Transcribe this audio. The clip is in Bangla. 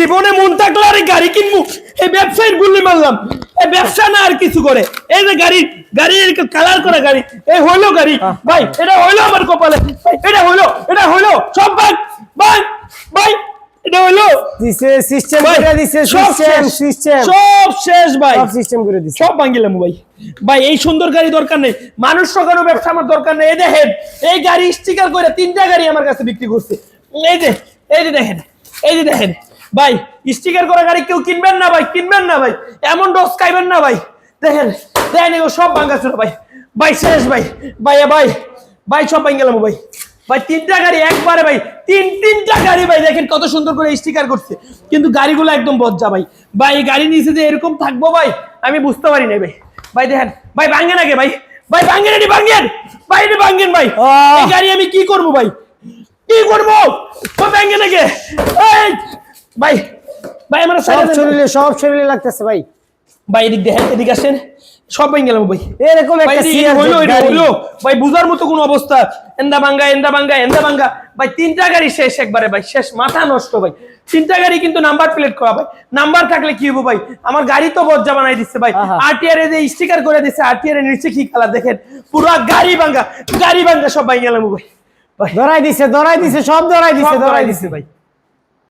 জীবনে মন থাকলে আরে গাড়ি কিনবো, এই ব্যবসায়ীর গুল্লি মারলাম। এই ব্যবসা না আর কিছু করে, এই যে গাড়ির কালার করা গাড়ি, এই হইলো গাড়ি ভাই, এটা হইলো আমার কপালে ভাই, এটা হইলো সব ভাই ভাই ভাই, এটা হইলো দিছে সিস্টেম করে দিছে, সিস্টেম সব শেষ ভাই, সব সিস্টেম করে দিছে, সব ভাঙিলাম ভাই। ভাই এই সুন্দর গাড়ি দরকার নেই, মানুষ ঠকানো ব্যবসা আমার দরকার নেই। এই দেখেন এই গাড়ি স্টিকার করে 3টা গাড়ি আমার কাছে বিক্রি করছে। এই যে দেখেন ভাই, স্টিকার করা গাড়ি কেউ কিনবেন না ভাই, কিনবেন না ভাই, এমন ডোজ খাইবেন না ভাই। দেখেন এগুলো সব ভাঙা ছিল ভাই শেষ ভাই ভাই সব ভাঙ গেলাম ভাই। 3টা গাড়ি একবারে ভাই, তিনটা গাড়ি ভাই, দেখেন কত সুন্দর করে স্টিকার করছে, কিন্তু গাড়িগুলো একদম বজ্জা ভাই এই গাড়ি নিচে যে এরকম থাকবো ভাই আমি বুঝতে পারি নাই ভাই দেখেন ভাই ভাঙেন আগে ভাই ভাঙেন ভাই, এই গাড়ি আমি কি করবো ভাই, কি করবো ভাঙেন আগে ভাই আমার সব শরীরে লাগতেছে ভাই এদিক দেখেন, এদিকে আসেন, সব ভেঙে গেলাম ভাই। এরকম একটা হইলো ভাই, বুঝার মতো কোন অবস্থা, এন্দা ভাঙ্গা ভাই, 3টা গাড়ি শেষ একবারে ভাই, শেষ, মাথা নষ্ট ভাই। 3টা গাড়ি কিন্তু নাম্বার প্লেট করা ভাই, নাম্বার থাকলে কি হবো ভাই, আমার গাড়ি তো বজ্জা বানাই দিচ্ছে ভাই। আরটিআর এর স্টিকার করে দিচ্ছে, আরটিআর এর নিচে কি কালার দেখেন, পুরো গাড়ি ভাঙ্গা সব ভেঙে গেলাম ভাই। ধরাই দিছে সব ধরাই দিছে ভাই।